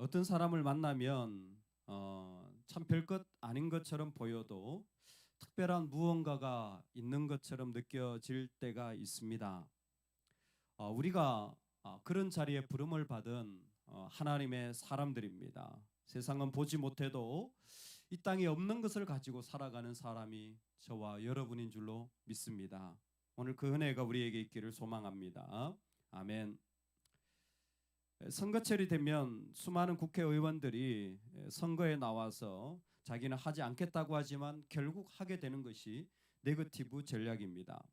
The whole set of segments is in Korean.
어떤 사람을 만나면 참 별것 아닌 것처럼 보여도 특별한 무언가가 있는 것처럼 느껴질 때가 있습니다. 우리가 그런 자리에 부름을 받은 하나님의 사람들입니다. 세상은 보지 못해도 이 땅에 없는 것을 가지고 살아가는 사람이 저와 여러분인 줄로 믿습니다. 오늘 그 은혜가 우리에게 있기를 소망합니다. 아멘. 선거철이 되면 수많은 국회의원들이 선거에 나와서 자기는 하지 않겠다고 하지만 결국 하게 되는 것이 네거티브 전략입니다.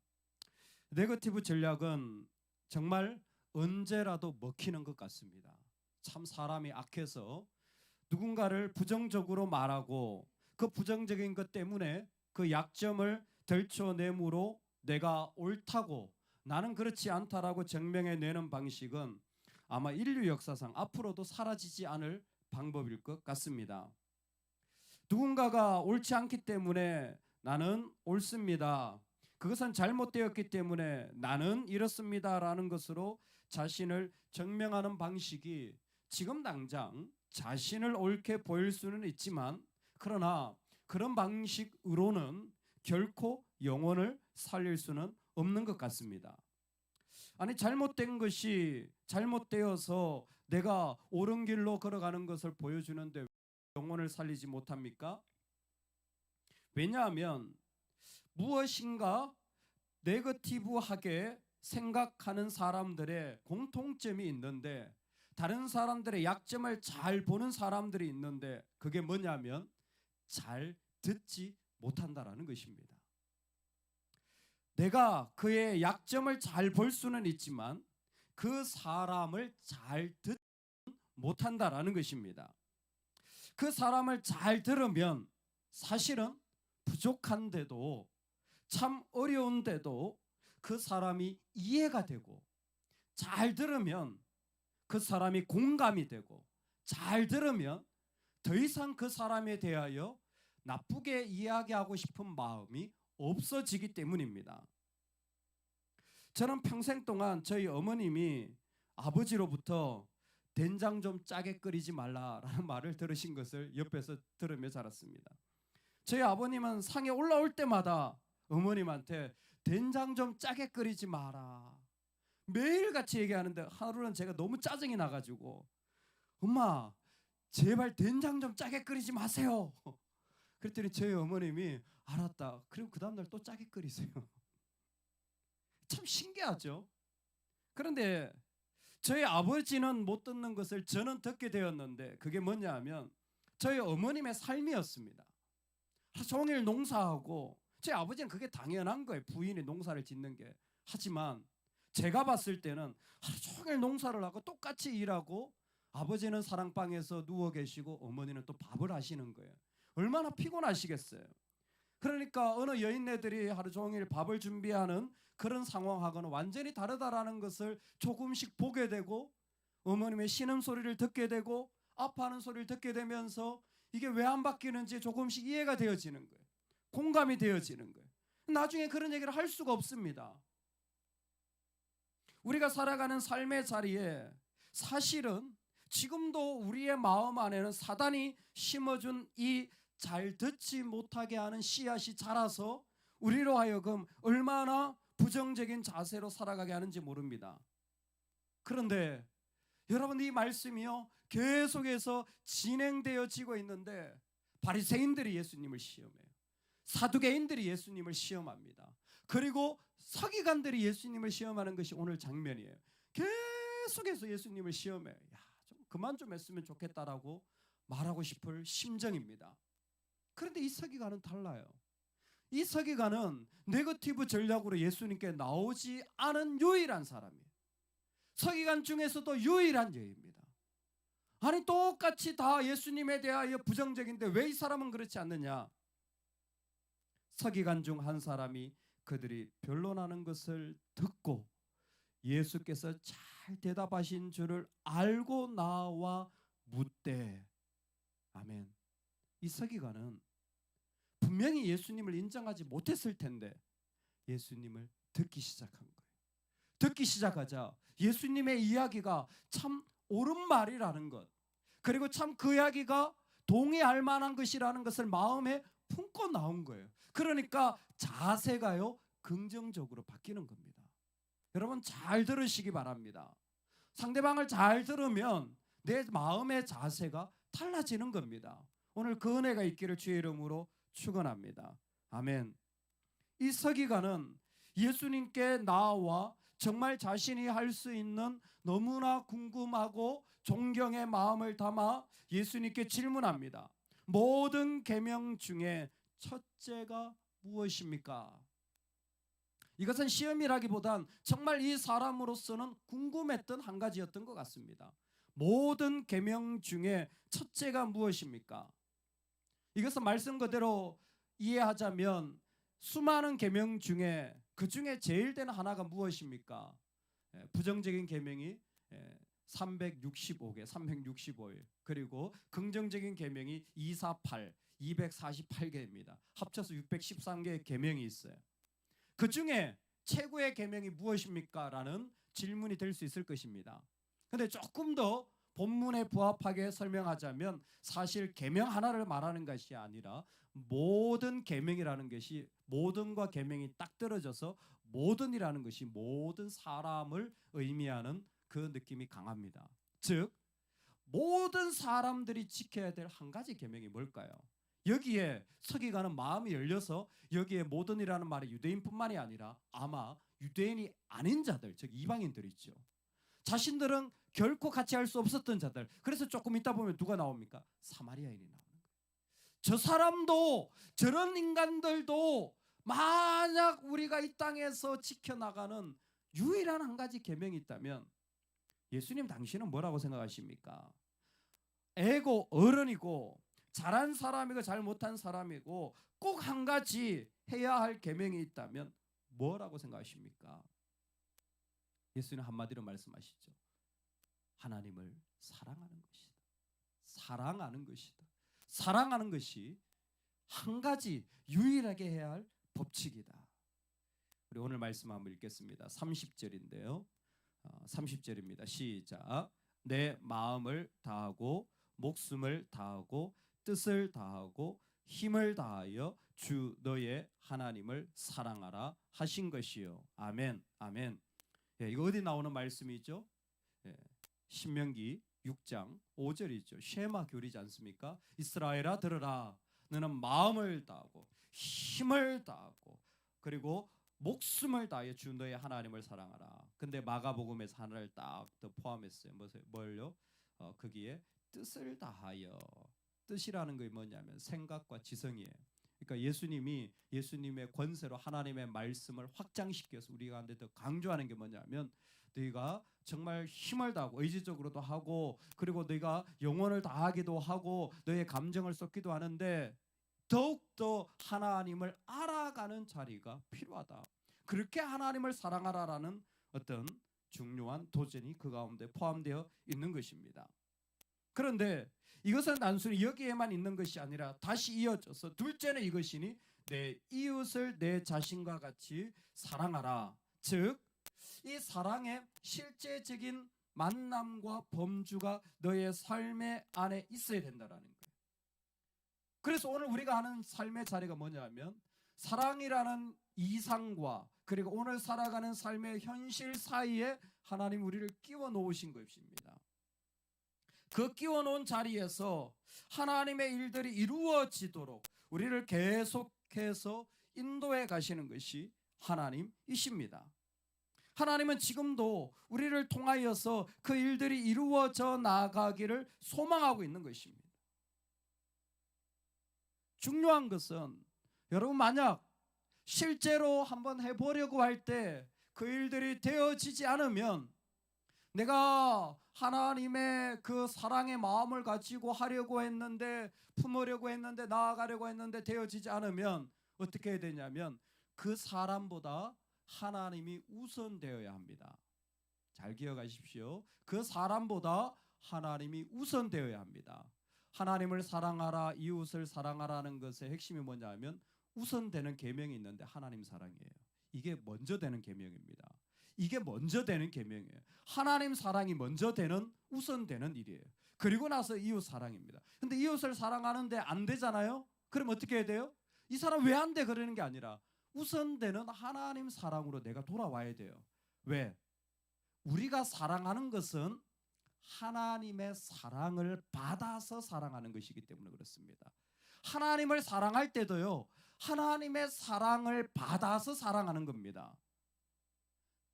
네거티브 전략은 정말 언제라도 먹히는 것 같습니다. 참 사람이 악해서 누군가를 부정적으로 말하고 그 부정적인 것 때문에 그 약점을 들춰내므로 내가 옳다고 나는 그렇지 않다라고 증명해내는 방식은 아마 인류 역사상 앞으로도 사라지지 않을 방법일 것 같습니다. 누군가가 옳지 않기 때문에 나는 옳습니다. 그것은 잘못되었기 때문에 나는 이렇습니다라는 것으로 자신을 증명하는 방식이 지금 당장 자신을 옳게 보일 수는 있지만 그러나 그런 방식으로는 결코 영혼을 살릴 수는 없는 것 같습니다. 아니 잘못된 것이 잘못되어서 내가 옳은 길로 걸어가는 것을 보여주는데 영혼을 살리지 못합니까? 왜냐하면 무엇인가 네거티브하게 생각하는 사람들의 공통점이 있는데 다른 사람들의 약점을 잘 보는 사람들이 있는데 그게 뭐냐면 잘 듣지 못한다라는 것입니다. 내가 그의 약점을 잘 볼 수는 있지만 그 사람을 잘 듣지 못한다라는 것입니다. 그 사람을 잘 들으면 사실은 부족한데도 참 어려운데도 그 사람이 이해가 되고 잘 들으면 그 사람이 공감이 되고 잘 들으면 더 이상 그 사람에 대하여 나쁘게 이야기하고 싶은 마음이 없어지기 때문입니다. 저는 평생 동안 저희 어머님이 아버지로부터 된장 좀 짜게 끓이지 말라라는 말을 들으신 것을 옆에서 들으며 자랐습니다. 저희 아버님은 상에 올라올 때마다 어머님한테 된장 좀 짜게 끓이지 마라 매일같이 얘기하는데 하루는 제가 너무 짜증이 나가지고 엄마 제발 된장 좀 짜게 끓이지 마세요. 그랬더니 저희 어머님이 알았다. 그럼 그 다음날 또 짜게 끓이세요. 참 신기하죠. 그런데 저희 아버지는 못 듣는 것을 저는 듣게 되었는데 그게 뭐냐 하면 저희 어머님의 삶이었습니다. 하루 종일 농사하고 저희 아버지는 그게 당연한 거예요. 부인이 농사를 짓는 게. 하지만 제가 봤을 때는 하루 종일 농사를 하고 똑같이 일하고 아버지는 사랑방에서 누워 계시고 어머니는 또 밥을 하시는 거예요. 얼마나 피곤하시겠어요. 그러니까 어느 여인네들이 하루 종일 밥을 준비하는 그런 상황하고는 완전히 다르다라는 것을 조금씩 보게 되고 어머님의 신음소리를 듣게 되고 아파하는 소리를 듣게 되면서 이게 왜 안 바뀌는지 조금씩 이해가 되어지는 거예요. 공감이 되어지는 거예요. 나중에 그런 얘기를 할 수가 없습니다. 우리가 살아가는 삶의 자리에 사실은 지금도 우리의 마음 안에는 사단이 심어준 이 잘 듣지 못하게 하는 씨앗이 자라서 우리로 하여금 얼마나 부정적인 자세로 살아가게 하는지 모릅니다. 그런데 여러분 이 말씀이요 계속해서 진행되어지고 있는데 바리새인들이 예수님을 시험해요. 사두개인들이 예수님을 시험합니다. 그리고 서기관들이 예수님을 시험하는 것이 오늘 장면이에요. 계속해서 예수님을 시험해. 좀 그만 좀 했으면 좋겠다라고 말하고 싶을 심정입니다. 그런데 이 서기관은 달라요. 이 서기관은 네거티브 전략으로 예수님께 나오지 않은 유일한 사람이에요. 서기관 중에서도 유일한 예입니다. 아니 똑같이 다 예수님에 대하여 부정적인데 왜 이 사람은 그렇지 않느냐? 서기관 중 한 사람이 그들이 변론하는 것을 듣고 예수께서 잘 대답하신 줄을 알고 나와 묻되 아멘. 이 서기관은 분명히 예수님을 인정하지 못했을 텐데 예수님을 듣기 시작한 거예요. 듣기 시작하자 예수님의 이야기가 참 옳은 말이라는 것 그리고 참 그 이야기가 동의할 만한 것이라는 것을 마음에 품고 나온 거예요. 그러니까 자세가요 긍정적으로 바뀌는 겁니다. 여러분 잘 들으시기 바랍니다. 상대방을 잘 들으면 내 마음의 자세가 달라지는 겁니다. 오늘 그 은혜가 있기를 주의 이름으로 축원합니다. 아멘. 이 서기관은 예수님께 나와 정말 자신이 할 수 있는 너무나 궁금하고 존경의 마음을 담아 예수님께 질문합니다. 모든 계명 중에 첫째가 무엇입니까? 이것은 시험이라기보단 정말 이 사람으로서는 궁금했던 한 가지였던 것 같습니다. 모든 계명 중에 첫째가 무엇입니까? 이것은 말씀 그대로 이해하자면 수많은 계명 중에 그 중에 제일 되는 하나가 무엇입니까? 부정적인 계명이 365개, 365일, 그리고 긍정적인 계명이 248, 248개입니다. 합쳐서 613개의 계명이 있어요. 그 중에 최고의 계명이 무엇입니까? 라는 질문이 될 수 있을 것입니다. 그런데 조금 더 본문에 부합하게 설명하자면 사실 계명 하나를 말하는 것이 아니라 모든 계명이라는 것이 모든과 계명이 딱 떨어져서 모든이라는 것이 모든 사람을 의미하는 그 느낌이 강합니다. 즉 모든 사람들이 지켜야 될 한 가지 계명이 뭘까요? 여기에 서기관은 마음이 열려서 여기에 모든이라는 말이 유대인뿐만이 아니라 아마 유대인이 아닌 자들, 즉 이방인들 있죠. 자신들은 결코 같이 할 수 없었던 자들. 그래서 조금 있다 보면 누가 나옵니까? 사마리아인이 나오는 거예요. 저 사람도 저런 인간들도 만약 우리가 이 땅에서 지켜나가는 유일한 한 가지 계명이 있다면 예수님 당신은 뭐라고 생각하십니까? 애고 어른이고 잘한 사람이고 잘 못한 사람이고 꼭 한 가지 해야 할 계명이 있다면 뭐라고 생각하십니까? 예수님 한마디로 말씀하시죠. 하나님을 사랑하는 것이다. 사랑하는 것이다. 사랑하는 것이 한 가지 유일하게 해야 할 법칙이다. 우리 오늘 말씀 한번 읽겠습니다. 30절인데요. 30절입니다. 시작. 내 마음을 다하고 목숨을 다하고 뜻을 다하고 힘을 다하여 주 너의 하나님을 사랑하라 하신 것이요. 아멘. 아멘. 이거 어디 나오는 말씀이죠? 신명기 6장 5절이죠. 쉐마 교리지 않습니까? 이스라엘아 들으라. 너는 마음을 다하고 힘을 다하고 그리고 목숨을 다하여 주 너의 하나님을 사랑하라. 근데 마가복음에서 하나를 딱 더 포함했어요. 뭘요? 거기에 뜻을 다하여. 뜻이라는 게 뭐냐면 생각과 지성이에요. 그러니까 예수님의 권세로 하나님의 말씀을 확장시켜서 우리가 한데 더 강조하는 게 뭐냐면 너희가 정말 힘을 다하고 의지적으로도 하고 그리고 너희가 영혼을 다하기도 하고 너의 감정을 쏟기도 하는데 더욱더 하나님을 알아가는 자리가 필요하다. 그렇게 하나님을 사랑하라라는 어떤 중요한 도전이 그 가운데 포함되어 있는 것입니다. 그런데 이것은 단순히 여기에만 있는 것이 아니라 다시 이어져서 둘째는 이것이니 내 이웃을 내 자신과 같이 사랑하라. 즉 이 사랑의 실제적인 만남과 범주가 너의 삶의 안에 있어야 된다라는 거예요. 그래서 오늘 우리가 하는 삶의 자리가 뭐냐면 사랑이라는 이상과 그리고 오늘 살아가는 삶의 현실 사이에 하나님 우리를 끼워 놓으신 것입니다. 그 끼워 놓은 자리에서 하나님의 일들이 이루어지도록 우리를 계속해서 인도해 가시는 것이 하나님이십니다. 하나님은 지금도 우리를 통하여서 그 일들이 이루어져 나가기를 소망하고 있는 것입니다. 중요한 것은 여러분 만약 실제로 한번 해보려고 할 때 그 일들이 되어지지 않으면 내가 하나님의 그 사랑의 마음을 가지고 하려고 했는데 품으려고 했는데 나아가려고 했는데 되어지지 않으면 어떻게 해야 되냐면 그 사람보다 하나님이 우선되어야 합니다. 잘 기억하십시오. 그 사람보다 하나님이 우선되어야 합니다. 하나님을 사랑하라 이웃을 사랑하라는 것의 핵심이 뭐냐면 우선되는 계명이 있는데 하나님 사랑이에요. 이게 먼저 되는 계명입니다. 이게 먼저 되는 계명이에요. 하나님 사랑이 먼저 되는 우선되는 일이에요. 그리고 나서 이웃 사랑입니다. 근데 이웃을 사랑하는데 안 되잖아요. 그럼 어떻게 해야 돼요? 이 사람 왜 안 돼? 그러는 게 아니라 우선되는 하나님 사랑으로 내가 돌아와야 돼요. 왜? 우리가 사랑하는 것은 하나님의 사랑을 받아서 사랑하는 것이기 때문에 그렇습니다. 하나님을 사랑할 때도요, 하나님의 사랑을 받아서 사랑하는 겁니다.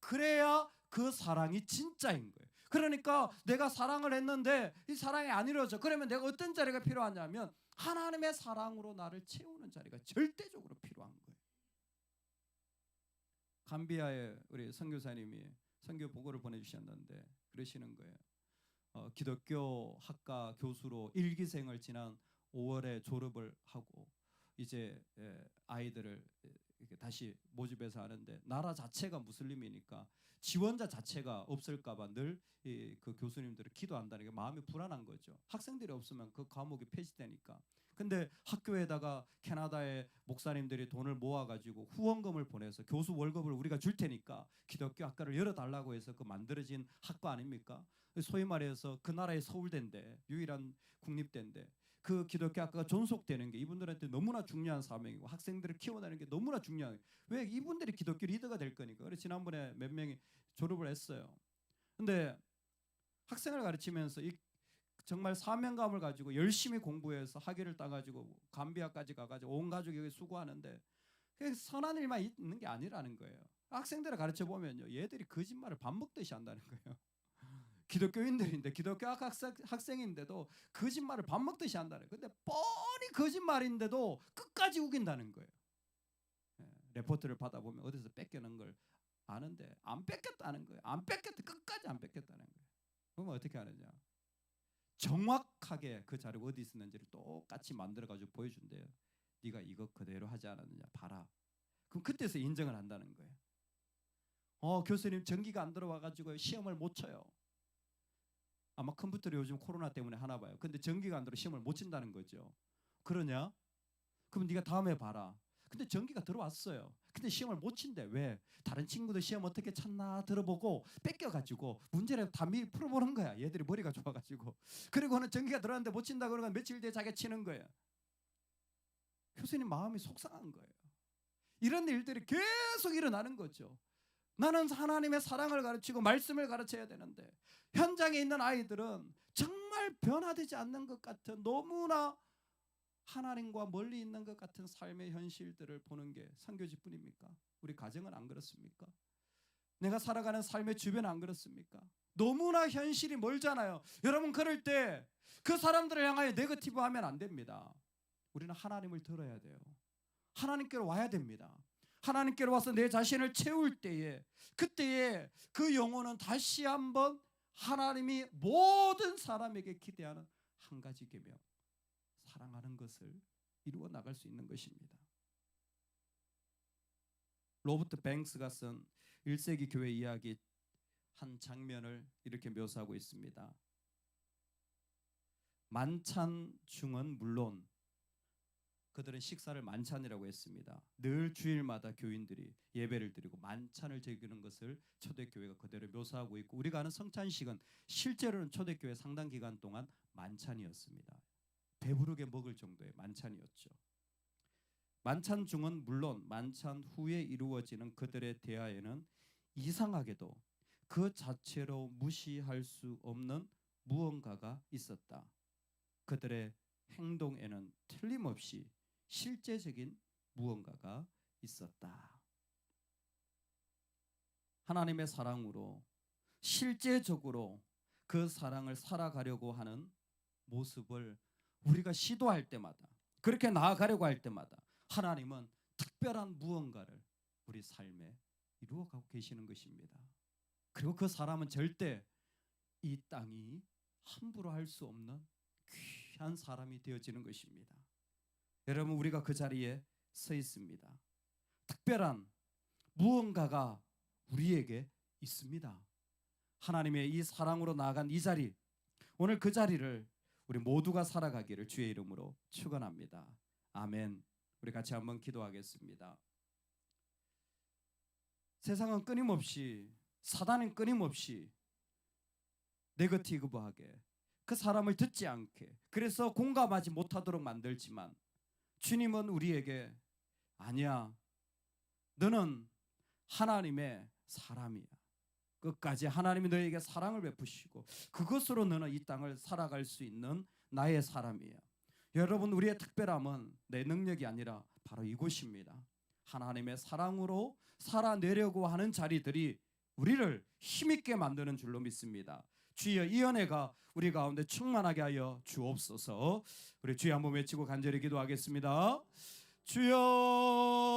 그래야 그 사랑이 진짜인 거예요. 그러니까 내가 사랑을 했는데 이 사랑이 안 이루어져. 그러면 내가 어떤 자리가 필요하냐면 하나님의 사랑으로 나를 채우는 자리가 절대적으로 필요한 거예요. 감비아의 우리 선교사님이 선교 보고를 보내주셨는데 그러시는 거예요. 기독교 학과 교수로 일기생을 지난 5월에 졸업을 하고 이제 아이들을 다시 모집해서 하는데 나라 자체가 무슬림이니까 지원자 자체가 없을까봐 늘 그 교수님들을 기도한다는 게 마음이 불안한 거죠. 학생들이 없으면 그 과목이 폐지되니까. 근데 학교에다가 캐나다의 목사님들이 돈을 모아가지고 후원금을 보내서 교수 월급을 우리가 줄 테니까 기독교 학과를 열어달라고 해서 그 만들어진 학과 아닙니까? 소위 말해서 그 나라의 서울대인데 유일한 국립대인데 그 기독교 학과가 존속되는 게 이분들한테 너무나 중요한 사명이고 학생들을 키워내는 게 너무나 중요해요. 왜? 이분들이 기독교 리더가 될 거니까. 그래서 지난번에 몇 명이 졸업을 했어요. 근데 학생을 가르치면서 정말 사명감을 가지고 열심히 공부해서 학위를 따가지고 감비아까지 가가지고 온 가족이 여기 수고하는데 선한 일만 있는 게 아니라는 거예요. 학생들을 가르쳐 보면요, 얘들이 거짓말을 밥 먹듯이 한다는 거예요. 기독교인들인데 기독교 학생인데도 거짓말을 밥 먹듯이 한다는 거예요. 근데 뻔히 거짓말인데도 끝까지 우긴다는 거예요. 레포트를 받아보면 어디서 뺏겨는 걸 아는데 안 뺏겼다는 거예요. 안 뺏겼다, 끝까지 안 뺏겼다는 거예요. 그러면 어떻게 하느냐? 정확하게 그 자료가 어디 있었는지를 똑같이 만들어가지고 보여준대요. 네가 이거 그대로 하지 않았느냐 봐라. 그럼 그때서 인정을 한다는 거예요. 교수님 전기가 안 들어와가지고 시험을 못 쳐요. 아마 컴퓨터를 요즘 코로나 때문에 하나 봐요. 근데 전기가 안 들어 시험을 못 친다는 거죠. 그러냐? 그럼 네가 다음에 봐라. 근데 전기가 들어왔어요. 근데 시험을 못 친대. 왜? 다른 친구들 시험 어떻게 쳤나 들어보고 뺏겨가지고 문제를 다 미리 풀어보는 거야. 얘들이 머리가 좋아가지고. 그리고는 전기가 들어왔는데 못 친다 그러면 며칠 뒤에 자기가 치는 거예요. 교수님 마음이 속상한 거예요. 이런 일들이 계속 일어나는 거죠. 나는 하나님의 사랑을 가르치고 말씀을 가르쳐야 되는데 현장에 있는 아이들은 정말 변화되지 않는 것 같은 너무나 하나님과 멀리 있는 것 같은 삶의 현실들을 보는 게 선교지뿐입니까? 우리 가정은 안 그렇습니까? 내가 살아가는 삶의 주변은 안 그렇습니까? 너무나 현실이 멀잖아요. 여러분 그럴 때 그 사람들을 향하여 네거티브 하면 안 됩니다. 우리는 하나님을 들어야 돼요. 하나님께로 와야 됩니다. 하나님께로 와서 내 자신을 채울 때에 그때에 그 영혼은 다시 한번 하나님이 모든 사람에게 기대하는 한 가지 계명, 사랑하는 것을 이루어 나갈 수 있는 것입니다. 로버트 뱅스가 쓴 1세기 교회 이야기 한 장면을 이렇게 묘사하고 있습니다. 만찬 중은 물론 그들은 식사를 만찬이라고 했습니다. 늘 주일마다 교인들이 예배를 드리고 만찬을 즐기는 것을 초대교회가 그대로 묘사하고 있고 우리가 아는 성찬식은 실제로는 초대교회 상당 기간 동안 만찬이었습니다. 배부르게 먹을 정도의 만찬이었죠. 만찬 중은 물론 만찬 후에 이루어지는 그들의 대화에는 이상하게도 그 자체로 무시할 수 없는 무언가가 있었다. 그들의 행동에는 틀림없이 실제적인 무언가가 있었다. 하나님의 사랑으로 실제적으로 그 사랑을 살아가려고 하는 모습을 우리가 시도할 때마다 그렇게 나아가려고 할 때마다 하나님은 특별한 무언가를 우리 삶에 이루어가고 계시는 것입니다. 그리고 그 사람은 절대 이 땅이 함부로 할 수 없는 귀한 사람이 되어지는 것입니다. 여러분 우리가 그 자리에 서 있습니다. 특별한 무언가가 우리에게 있습니다. 하나님의 이 사랑으로 나아간 이 자리, 오늘 그 자리를 우리 모두가 살아가기를 주의 이름으로 축원합니다. 아멘. 우리 같이 한번 기도하겠습니다. 세상은 끊임없이 사단은 끊임없이 네거티브하게 그 사람을 듣지 않게, 그래서 공감하지 못하도록 만들지만 주님은 우리에게 아니야, 너는 하나님의 사람이야. 끝까지 하나님이 너에게 사랑을 베푸시고 그것으로 너는 이 땅을 살아갈 수 있는 나의 사람이야. 여러분, 우리의 특별함은 내 능력이 아니라 바로 이곳입니다. 하나님의 사랑으로 살아내려고 하는 자리들이 우리를 힘있게 만드는 줄로 믿습니다. 주여, 이 은혜가 우리 가운데 충만하게 하여 주옵소서. 우리 주여 한번 외치고 간절히 기도하겠습니다. 주여.